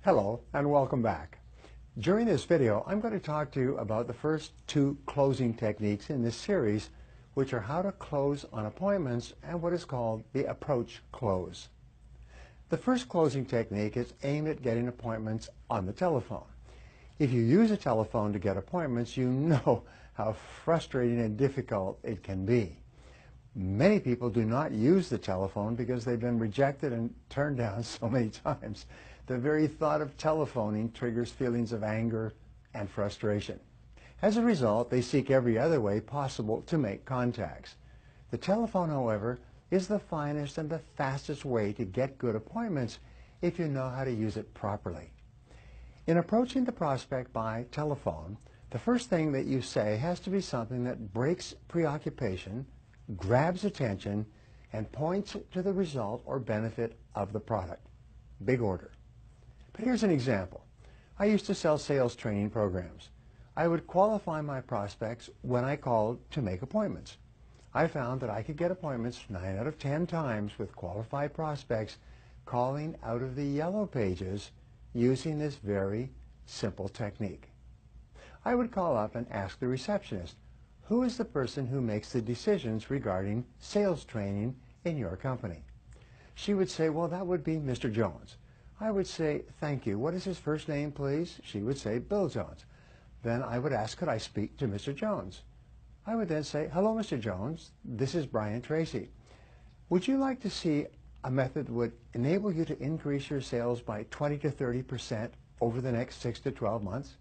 Hello and welcome back. During this video, I'm going to talk to you about the first two closing techniques in this series, which are how to close on appointments and what is called the approach close. The first closing technique is aimed at getting appointments on the telephone. If you use a telephone to get appointments, you know how frustrating and difficult it can be. Many people do not use the telephone because they've been rejected and turned down so many times. The very thought of telephoning triggers feelings of anger and frustration. As a result, they seek every other way possible to make contacts. The telephone, however, is the finest and the fastest way to get good appointments if you know how to use it properly. In approaching the prospect by telephone, the first thing that you say has to be something that breaks preoccupation, grabs attention, and points to the result or benefit of the product. Big order. But here's an example. I used to sell sales training programs. I would qualify my prospects when I called to make appointments. I found that I could get appointments 9 out of 10 times with qualified prospects calling out of the yellow pages using this very simple technique. I would call up and ask the receptionist, who is the person who makes the decisions regarding sales training in your company? She would say, well, that would be Mr. Jones. I would say, thank you. What is his first name, please? She would say, Bill Jones. Then I would ask, could I speak to Mr. Jones? I would then say, hello, Mr. Jones. This is Brian Tracy. Would you like to see a method that would enable you to increase your sales by 20 to 30% over the next 6 to 12 months?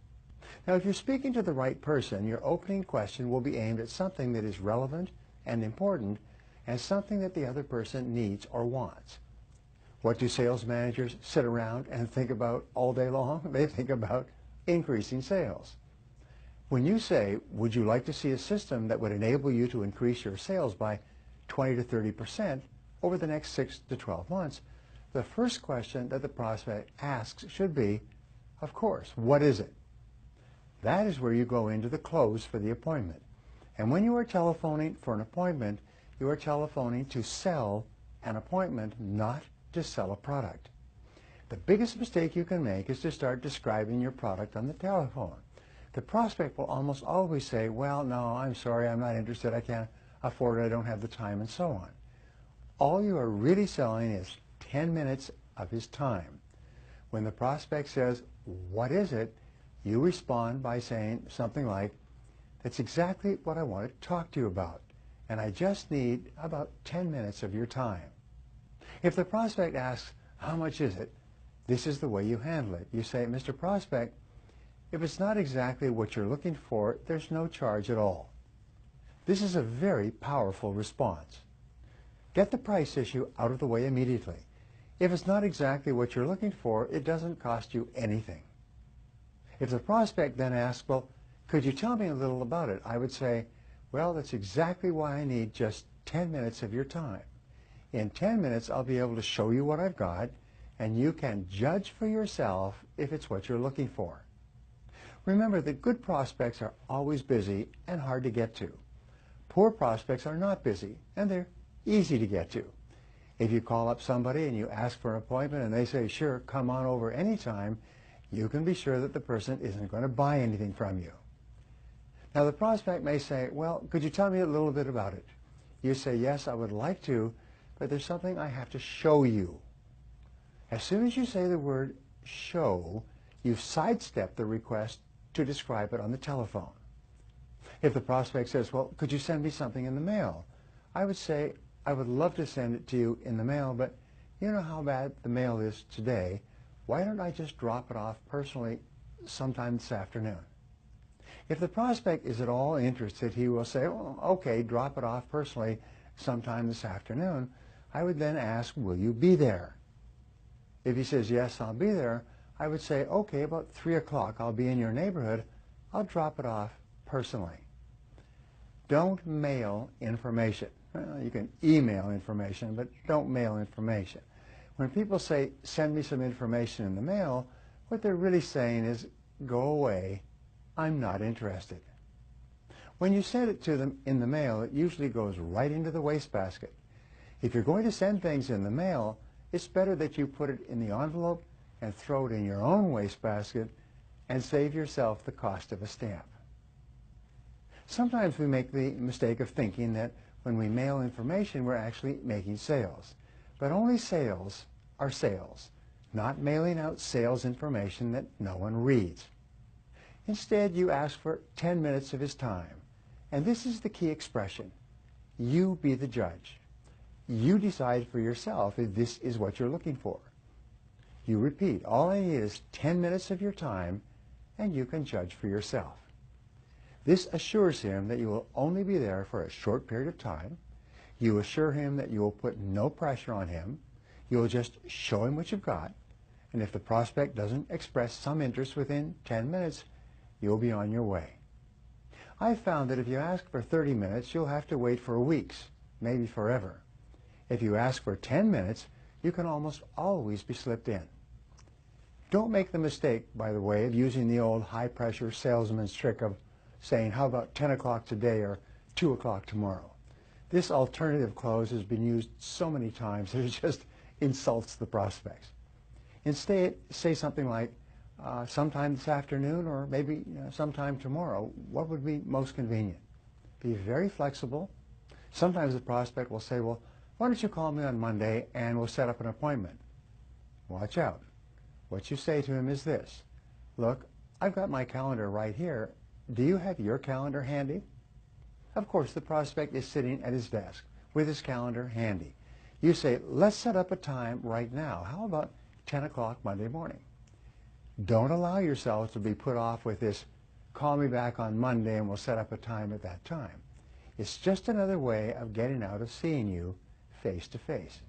Now, if you're speaking to the right person, your opening question will be aimed at something that is relevant and important and something that the other person needs or wants. What do sales managers sit around and think about all day long? They think about increasing sales. When you say, would you like to see a system that would enable you to increase your sales by 20 to 30% over the next 6 to 12 months, the first question that the prospect asks should be, of course, what is it? That is where you go into the close for the appointment. And when you are telephoning for an appointment, you are telephoning to sell an appointment, not to sell a product. The biggest mistake you can make is to start describing your product on the telephone. The prospect will almost always say, well, no, I'm sorry, I'm not interested, I can't afford it, I don't have the time, and so on. All you are really selling is 10 minutes of his time. When the prospect says, what is it? You respond by saying something like, that's exactly what I want to talk to you about, and I just need about 10 minutes of your time. If the prospect asks, how much is it? This is the way you handle it. You say, Mr. Prospect, if it's not exactly what you're looking for, there's no charge at all. This is a very powerful response. Get the price issue out of the way immediately. If it's not exactly what you're looking for, it doesn't cost you anything. If the prospect then asks, well, could you tell me a little about it? I would say, well, that's exactly why I need just 10 minutes of your time. In 10 minutes, I'll be able to show you what I've got, and you can judge for yourself if it's what you're looking for. Remember that good prospects are always busy and hard to get to. Poor prospects are not busy, and they're easy to get to. If you call up somebody and you ask for an appointment and they say, sure, come on over anytime, you can be sure that the person isn't going to buy anything from you. Now, the prospect may say, well, could you tell me a little bit about it? You say, yes, I would like to, but there's something I have to show you. As soon as you say the word show, you've sidestepped the request to describe it on the telephone. If the prospect says, well, could you send me something in the mail? I would say, I would love to send it to you in the mail, but you know how bad the mail is today. Why don't I just drop it off personally sometime this afternoon? If the prospect is at all interested, he will say, well, okay, drop it off personally sometime this afternoon. I would then ask, will you be there? If he says, yes, I'll be there, I would say, okay, about 3 o'clock, I'll be in your neighborhood. I'll drop it off personally. Don't mail information. Well, you can email information, but don't mail information. When people say, send me some information in the mail, what they're really saying is, go away, I'm not interested. When you send it to them in the mail, it usually goes right into the wastebasket. If you're going to send things in the mail, it's better that you put it in the envelope and throw it in your own wastebasket and save yourself the cost of a stamp. Sometimes we make the mistake of thinking that when we mail information, we're actually making sales. But only sales are sales, not mailing out sales information that no one reads. Instead, you ask for 10 minutes of his time. And this is the key expression. You be the judge. You decide for yourself if this is what you're looking for. You repeat, all I need is 10 minutes of your time, and you can judge for yourself. This assures him that you will only be there for a short period of time. You assure him that you will put no pressure on him. You will just show him what you've got. And if the prospect doesn't express some interest within 10 minutes, you'll be on your way. I've found that if you ask for 30 minutes, you'll have to wait for weeks, maybe forever. If you ask for 10 minutes, you can almost always be slipped in. Don't make the mistake, by the way, of using the old high-pressure salesman's trick of saying, how about 10 o'clock today or 2 o'clock tomorrow? This alternative close has been used so many times that it just insults the prospects. Instead, say something like, sometime this afternoon or maybe sometime tomorrow. What would be most convenient? Be very flexible. Sometimes the prospect will say, well, why don't you call me on Monday and we'll set up an appointment? Watch out. What you say to him is this. Look, I've got my calendar right here. Do you have your calendar handy? Of course, the prospect is sitting at his desk with his calendar handy. You say, let's set up a time right now. How about 10 o'clock Monday morning? Don't allow yourself to be put off with this, call me back on Monday and we'll set up a time at that time. It's just another way of getting out of seeing you face to face.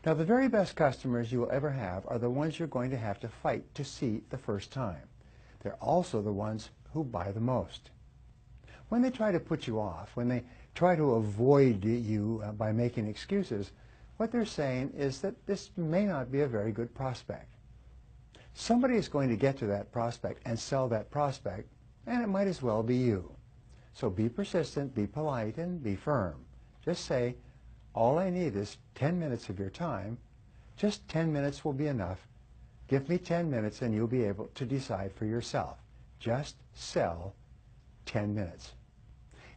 Now, the very best customers you will ever have are the ones you're going to have to fight to see the first time. They're also the ones who buy the most. When they try to put you off, when they try to avoid you by making excuses, what they're saying is that this may not be a very good prospect. Somebody is going to get to that prospect and sell that prospect, and it might as well be you. So be persistent, be polite, and be firm. Just say, all I need is 10 minutes of your time. Just 10 minutes will be enough. Give me 10 minutes and you'll be able to decide for yourself. Just sell 10 minutes.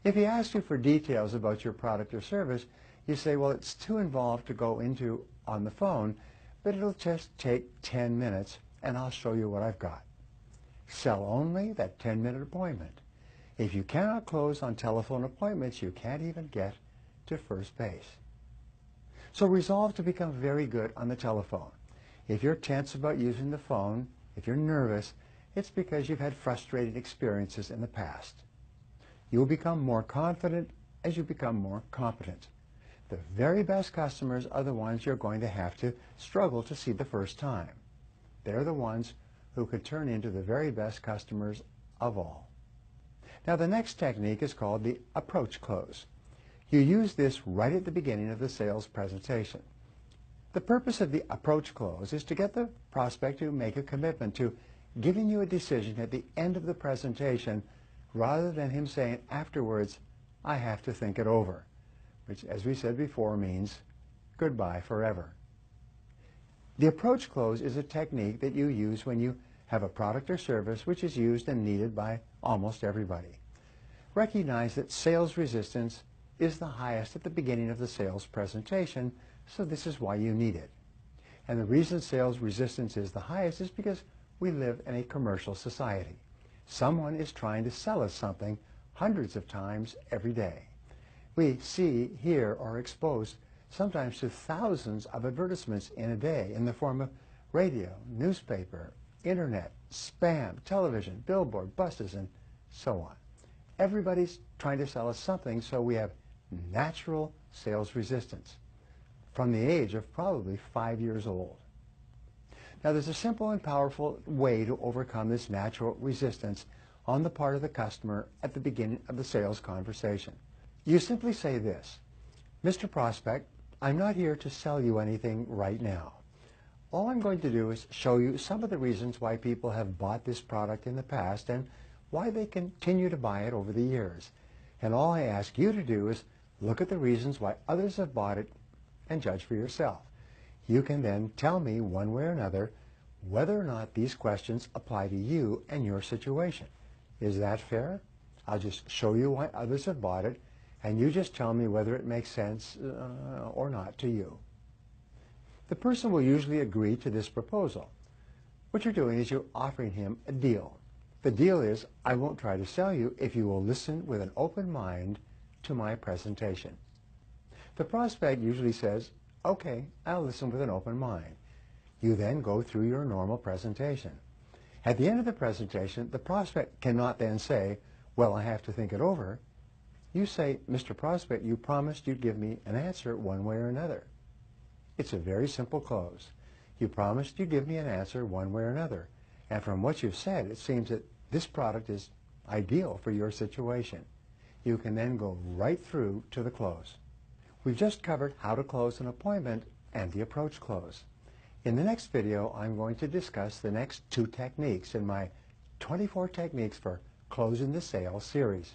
If he asks you for details about your product or service, you say, well, it's too involved to go into on the phone, but it'll just take 10 minutes and I'll show you what I've got. Sell only that 10-minute appointment. If you cannot close on telephone appointments, you can't even get to first base. So resolve to become very good on the telephone. If you're tense about using the phone, if you're nervous, it's because you've had frustrating experiences in the past. You'll become more confident as you become more competent. The very best customers are the ones you're going to have to struggle to see the first time. They're the ones who could turn into the very best customers of all. Now, the next technique is called the approach close. You use this right at the beginning of the sales presentation. The purpose of the approach close is to get the prospect to make a commitment to giving you a decision at the end of the presentation rather than him saying afterwards, I have to think it over, which, as we said before, means goodbye forever. The approach close is a technique that you use when you have a product or service which is used and needed by almost everybody. Recognize that sales resistance is the highest at the beginning of the sales presentation, so this is why you need it. And the reason sales resistance is the highest is because we live in a commercial society. Someone is trying to sell us something hundreds of times every day. We see, hear, or exposed sometimes to thousands of advertisements in a day in the form of radio, newspaper, internet, spam, television, billboard, buses, and so on. Everybody's trying to sell us something, so we have natural sales resistance from the age of probably 5 years old. Now, there's a simple and powerful way to overcome this natural resistance on the part of the customer at the beginning of the sales conversation. You simply say this, Mr. Prospect, I'm not here to sell you anything right now. All I'm going to do is show you some of the reasons why people have bought this product in the past and why they continue to buy it over the years. And all I ask you to do is look at the reasons why others have bought it and judge for yourself. You can then tell me one way or another whether or not these questions apply to you and your situation. Is that fair? I'll just show you why others have bought it, and you just tell me whether it makes sense or not to you. The person will usually agree to this proposal. What you're doing is you're offering him a deal. The deal is, I won't try to sell you if you will listen with an open mind to my presentation. The prospect usually says, okay, I'll listen with an open mind. You then go through your normal presentation. At the end of the presentation, the prospect cannot then say, well, I have to think it over. You say, Mr. Prospect, you promised you'd give me an answer one way or another. It's a very simple close. You promised you'd give me an answer one way or another. And from what you've said, it seems that this product is ideal for your situation. You can then go right through to the close. We've just covered how to close an appointment and the approach close. In the next video, I'm going to discuss the next 2 techniques in my 24 Techniques for Closing the Sale series.